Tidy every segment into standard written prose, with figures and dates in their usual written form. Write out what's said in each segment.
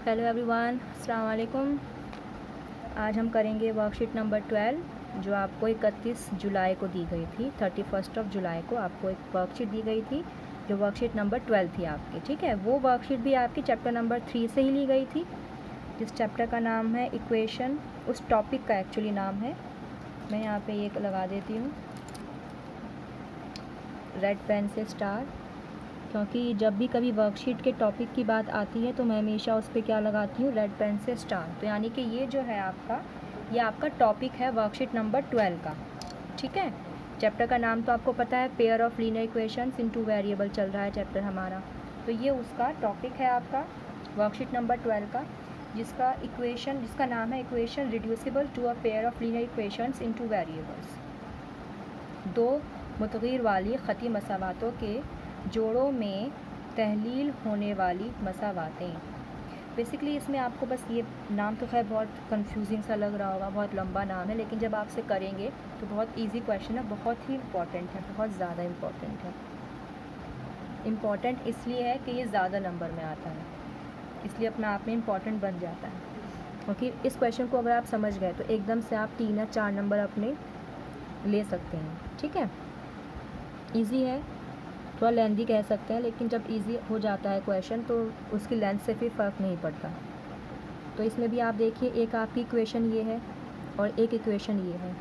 Hello everyone, अस्सलाम वालेकुम। आज हम करेंगे वर्कशीट नंबर 12 जो आपको 31 जुलाई को दी गई थी। 31 जुलाई को आपको एक वर्कशीट दी गई थी जो वर्कशीट नंबर 12 थी आपकी। ठीक है, वो वर्कशीट भी आपकी चैप्टर नंबर 3 से ही ली गई थी। जिस चैप्टर का नाम है इक्वेशन, उस टॉपिक का एक्चुअली नाम है, मैं यहाँ पे एक लगा देती हूँ रेड पेन से स्टार, क्योंकि जब भी कभी वर्कशीट के टॉपिक की बात आती है तो मैं हमेशा उस पर क्या लगाती हूँ, रेड पेन से स्टार। तो यानी कि ये जो है आपका, ये आपका टॉपिक है वर्कशीट नंबर 12 का। ठीक है, चैप्टर का नाम तो आपको पता है, pair of linear equations into variable चल रहा है चैप्टर हमारा। तो ये उसका टॉपिक है आपका वर्कशीट नंबर 12 का, जिसका नाम है equation reducible to a pair of linear equations in two variables. दो मुतग़िर वाली ख़ती मसावातों के जोड़ों में तहलील होने वाली मसावातें। बेसिकली इसमें आपको बस ये नाम तो खैर बहुत कंफ्यूजिंग सा लग रहा होगा, बहुत लंबा नाम है, लेकिन जब आपसे करेंगे तो बहुत इजी क्वेश्चन है, बहुत ही इम्पॉर्टेंट है, बहुत ज़्यादा इम्पॉर्टेंट है। इम्पॉर्टेंट इसलिए है कि ये ज़्यादा नंबर में आता है, इसलिए अपने आप में इम्पॉर्टेंट बन जाता है। क्योंकि इस क्वेश्चन को अगर आप समझ गए तो एकदम से आप 3 या 4 नंबर अपने ले सकते हैं। ठीक है, ईजी है, थोड़ा लेंथी कह सकते हैं, लेकिन जब इजी हो जाता है क्वेश्चन तो उसकी लेंथ से फिर फ़र्क नहीं पड़ता। तो इसमें भी आप देखिए, एक आपकी इक्वेशन ये है और एक इक्वेशन ये है।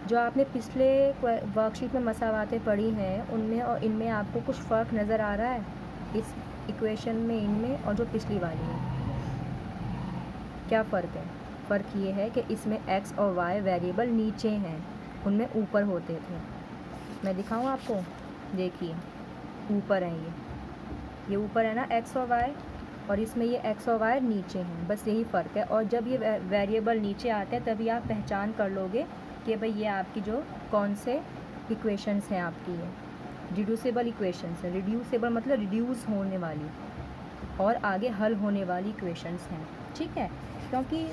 जो आपने पिछले वर्कशीट में मसावातें पढ़ी हैं उनमें और इनमें आपको कुछ फ़र्क नज़र आ रहा है, इस इक्वेशन में इनमें और जो पिछली वाली है? क्या फ़र्क है? फ़र्क ये है कि इसमें x और y वेरिएबल नीचे हैं, उनमें ऊपर होते थे। मैं दिखाऊँ आपको, देखिए ऊपर है, ये ऊपर है ना x और y, और इसमें ये x और y नीचे हैं, बस यही फ़र्क है। और जब ये वेरिएबल नीचे आते हैं तभी आप पहचान कर लोगे कि भाई ये आपकी जो कौन से इक्वेशंस हैं आपकी, ये रिड्यूसिबल इक्वेशंस हैं। रिड्यूसिबल मतलब रिड्यूस होने वाली और आगे हल होने वाली इक्वेशंस हैं। ठीक है, क्योंकि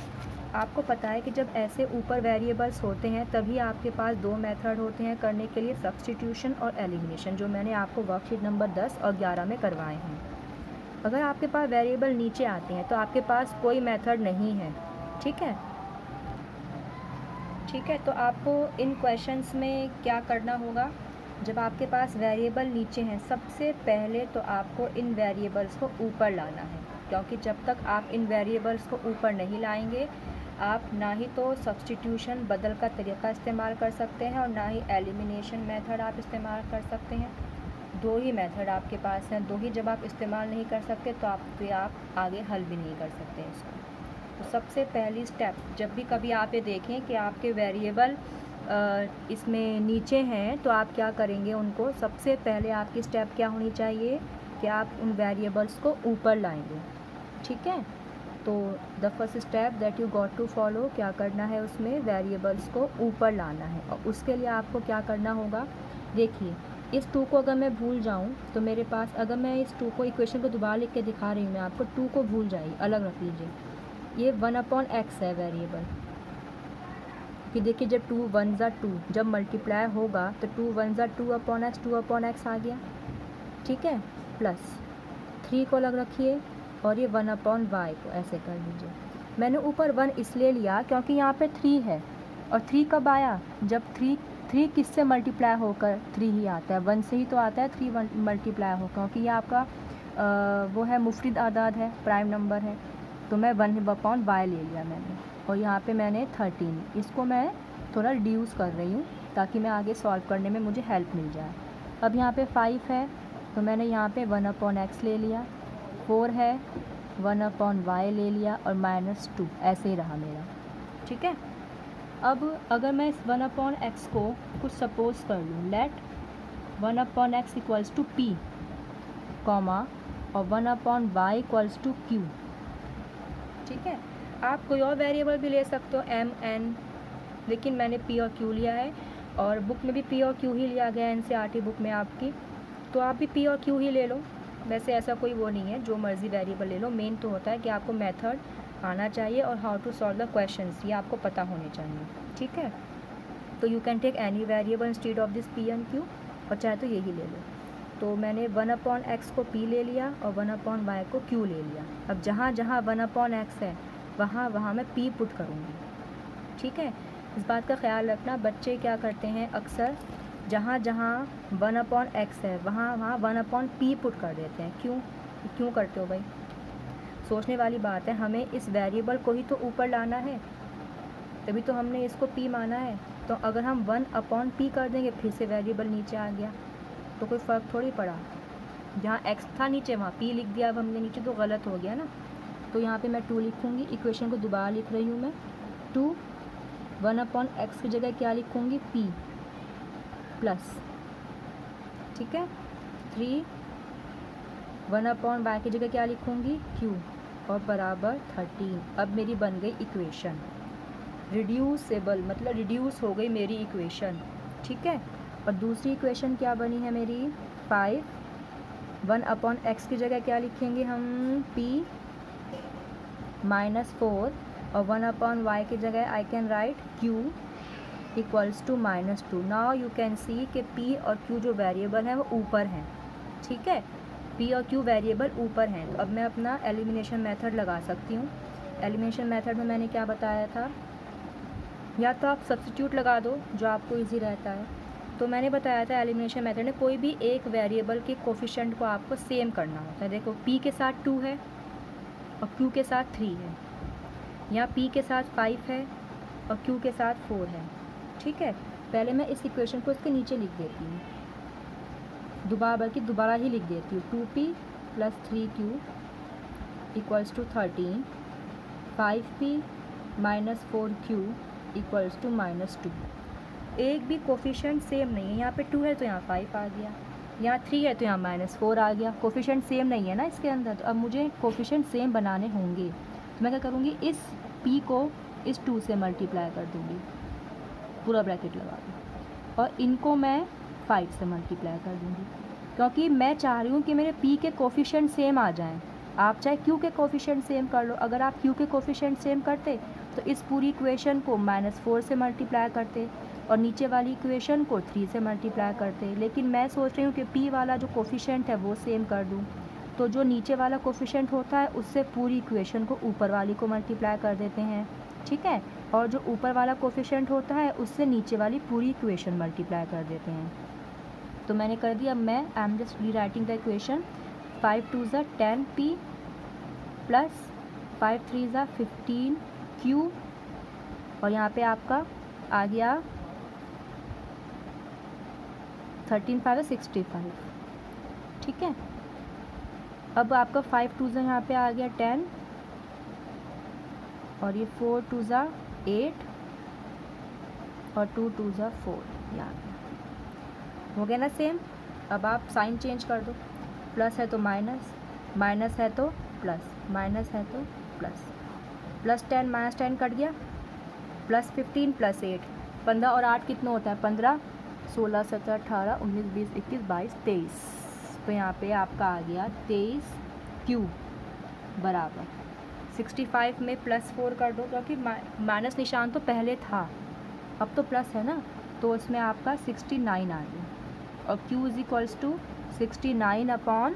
आपको पता है कि जब ऐसे ऊपर वेरिएबल्स होते हैं तभी आपके पास 2 मेथड होते हैं करने के लिए, सब्स्टिट्यूशन और एलिमिनेशन, जो मैंने आपको वर्कशीट नंबर 10 और 11 में करवाए हैं। अगर आपके पास वेरिएबल नीचे आते हैं तो आपके पास कोई मेथड नहीं है। ठीक है, ठीक है, तो आपको इन क्वेश्चंस में क्या करना होगा, जब आपके पास वेरिएबल नीचे हैं सबसे पहले तो आपको इन वेरिएबल्स को ऊपर लाना है, क्योंकि जब तक आप इन वेरिएबल्स को ऊपर नहीं लाएंगे आप ना ही तो सब्स्टिट्यूशन बदल का तरीका इस्तेमाल कर सकते हैं और ना ही एलिमिनेशन मेथड आप इस्तेमाल कर सकते हैं। 2 ही मेथड आपके पास हैं, 2 ही जब आप इस्तेमाल नहीं कर सकते तो आप आगे हल भी नहीं कर सकते इसको। तो सबसे पहली स्टेप, जब भी कभी आप ये देखें कि आपके वेरिएबल इसमें नीचे हैं तो आप क्या करेंगे, उनको सबसे पहले आपकी स्टेप क्या होनी चाहिए कि आप उन वेरिएबल्स को ऊपर लाएंगे। ठीक है, तो the first step that you got to follow, क्या करना है, उसमें वेरिएबल्स को ऊपर लाना है। और उसके लिए आपको क्या करना होगा, देखिए इस 2 को अगर मैं भूल जाऊं तो मेरे पास, अगर मैं इस 2 को, इक्वेशन को दोबारा लिख के दिखा रही हूँ मैं आपको, 2 को भूल जाइए, अलग रख लीजिए। ये 1/x है वेरिएबल, कि देखिए जब 2 1 ज़ा 2 जब मल्टीप्लाई होगा तो 2 1 ज़ा 2/x 2/x आ गया। ठीक है, प्लस 3 को अलग रखिए और ये 1/y को ऐसे कर लीजिए। मैंने ऊपर 1 इसलिए लिया क्योंकि यहाँ पे 3 है, और 3 कब आया, जब 3 किससे मल्टीप्लाई होकर 3 ही आता है, 1 से ही तो आता है 3 मल्टीप्लाई हो, क्योंकि ये आपका वो है मुफरिद आदाद है, प्राइम नंबर है। तो मैं 1/y ले लिया मैंने, और यहाँ पे मैंने 13, इसको मैं थोड़ा रिड्यूस कर रही हूँ ताकि मैं आगे सॉल्व करने में मुझे हेल्प मिल जाए। अब यहाँ पे 5 है तो मैंने यहाँ पे 1/x ले लिया, 4 है 1/y ले लिया, और -2 ऐसे ही रहा मेरा। ठीक है, अब अगर मैं इस 1/x को कुछ सपोज कर लूँ, let 1/x equals to p, comma, और 1/y इक्वल्स टू q। ठीक है, आप कोई और वेरिएबल भी ले सकते हो, m n, लेकिन मैंने p और q लिया है, और बुक में भी p और q ही लिया गया है, NCERT बुक में आपकी, तो आप भी p और q ही ले लो। वैसे ऐसा कोई वो नहीं है, जो मर्ज़ी वेरिएबल ले लो, मेन तो होता है कि आपको मेथड आना चाहिए और how to solve the questions, ये आपको पता होने चाहिए। ठीक है, तो you can take any variable instead of this p and q, और चाहे तो यही ले लो। तो मैंने 1/x को p ले लिया और 1/y को q ले लिया। अब जहाँ जहाँ 1/x है वहाँ वहाँ मैं p पुट करूँगी, ठीक है। इस बात का ख्याल रखना, बच्चे क्या करते हैं अक्सर जहाँ जहाँ 1/x है वहाँ वहाँ 1/p पुट कर देते हैं। क्यों करते हो भाई? सोचने वाली बात है, हमें इस वेरिएबल को ही तो ऊपर लाना है, तभी तो हमने इसको p माना है। तो अगर हम 1/p कर देंगे फिर से वेरिएबल नीचे आ गया तो कोई फ़र्क थोड़ी पड़ा। जहाँ x था नीचे वहाँ p लिख दिया, अब हमने नीचे तो गलत हो गया ना। तो यहाँ पे मैं 2 लिखूँगी, इक्वेशन को दोबारा लिख रही हूँ मैं। 2 1/x की जगह क्या लिखूँगी? p प्लस, ठीक है। 3 1/y की जगह क्या लिखूँगी? q और बराबर 13। अब मेरी बन गई इक्वेशन रिड्यूसेबल, मतलब रिड्यूस हो गई मेरी इक्वेशन, ठीक है। और दूसरी इक्वेशन क्या बनी है मेरी? 5 1/x की जगह क्या लिखेंगे हम? p -4 और 1/y की जगह I can write q equals to -2। Now you can see कि p और q जो वेरिएबल हैं वो ऊपर हैं, ठीक है। p और q वेरिएबल ऊपर हैं। तो अब मैं अपना एलिमिनेशन मेथड लगा सकती हूँ। एलिमिनेशन मेथड में मैंने क्या बताया था, या तो आप सब्स्टिट्यूट लगा दो जो आपको इजी रहता है। तो मैंने बताया था एलिमिनेशन मेथड में कोई भी एक वेरिएबल के कोफिशिएंट को आपको सेम करना होता है। देखो p के साथ 2 है और q के साथ 3 है, यहाँ p के साथ 5 है और q के साथ 4 है, ठीक है। पहले मैं इस इक्वेशन को इसके नीचे लिख देती हूँ, दोबारा ही लिख देती हूँ। 2p + 3q equals to 13, 5p - 4q equals to -2। एक भी कोफिशिएंट सेम नहीं है, यहाँ पे 2 है तो यहाँ 5 आ गया, यहाँ 3 है तो यहाँ -4 आ गया। कोफिशिएंट सेम नहीं है ना इसके अंदर, तो अब मुझे कोफिशिएंट सेम बनाने होंगे। तो मैं क्या करूँगी, इस p को इस 2 से मल्टीप्लाई कर दूँगी, पूरा ब्रैकेट लगा दूँ, और इनको मैं 5 से मल्टीप्लाई कर दूँगी, क्योंकि मैं चाह रही हूँ कि मेरे p के कोफिशिएंट सेम आ जाएँ। आप चाहे q के कोफिशिएंट सेम कर लो, अगर आप q के कोफिशिएंट सेम करते तो इस पूरी इक्वेशन को -4 से मल्टीप्लाई करते और नीचे वाली इक्वेशन को 3 से मल्टीप्लाई करते। लेकिन मैं सोच रही हूँ कि p वाला जो कोफिशिएंट है वो सेम कर दूँ, तो जो नीचे वाला कोफिशिएंट होता है उससे पूरी इक्वेशन को ऊपर वाली को मल्टीप्लाई कर देते हैं, ठीक है। और जो ऊपर वाला कोफिशिएंट होता है उससे नीचे वाली पूरी इक्वेशन मल्टीप्लाई कर देते हैं। तो मैंने कर दिया। मैं I am just rewriting the equation. 5 2 ज़ा 10p प्लस 5 3 ज़ा 15q और यहाँ पे आपका आ गया 13 5 65, ठीक है। अब आपका 5 2 ज़ा यहाँ पे आ गया 10 और ये 4 2 ज़ा 8 और 2 2 ज़ा 4, ये आ गया, हो गया ना सेम। अब आप साइन चेंज कर दो, प्लस है तो माइनस, माइनस है तो प्लस, माइनस है तो प्लस, +10 -10 कट गया, +15 + 8, 15 और 8 कितना होता है? 15, 16 17 18 19 20 21 22 23। तो यहाँ पे आपका आ गया 23q बराबर 65 में +4 कर दो, क्योंकि माइनस निशान तो पहले था, अब तो प्लस है ना, तो इसमें आपका 69 आ गया। और q is equals to 69 upon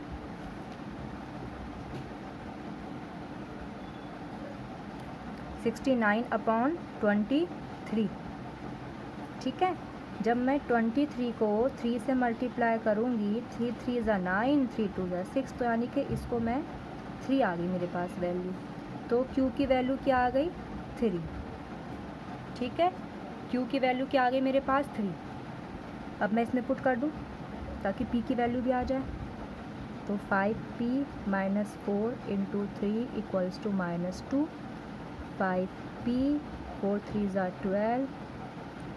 23, ठीक है। जब मैं 23 को 3 से मल्टीप्लाई करूँगी, 3 3 ज़ा 9, 3 2 ज़ा 6, तो यानी कि इसको मैं 3 आ गई मेरे पास वैल्यू। तो q की वैल्यू क्या आ गई? 3, ठीक है। q की वैल्यू क्या आ गई मेरे पास? 3। अब मैं इसमें पुट कर दूँ ताकि p की वैल्यू भी आ जाए। तो 5p - 4 × 3 इक्वल्स टू -2, 5p 4 3 ज़ा 12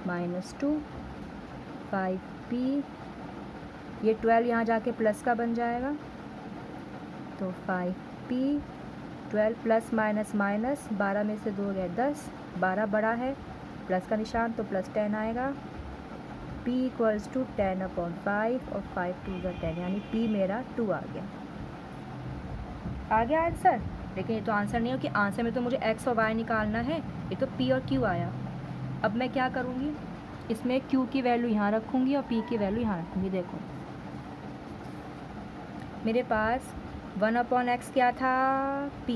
-2, 5p, ये 12 यहाँ जाके प्लस का बन जाएगा, तो 5p 12 प्लस माइनस माइनस, 12 में से 2 गए 10, 12 बड़ा है, प्लस का निशान तो +10 आएगा। p इक्वल्स टू 10/5 और 5 2 ज़ा 10, यानी p मेरा 2 आ गया। आंसर। लेकिन ये तो आंसर नहीं हो कि आंसर में तो मुझे x और y निकालना है, ये तो p और q आया। अब मैं क्या करूँगी, इसमें q की वैल्यू यहाँ रखूँगी और p की वैल्यू यहाँ रखूँगी। देखो मेरे पास 1/x क्या था, p,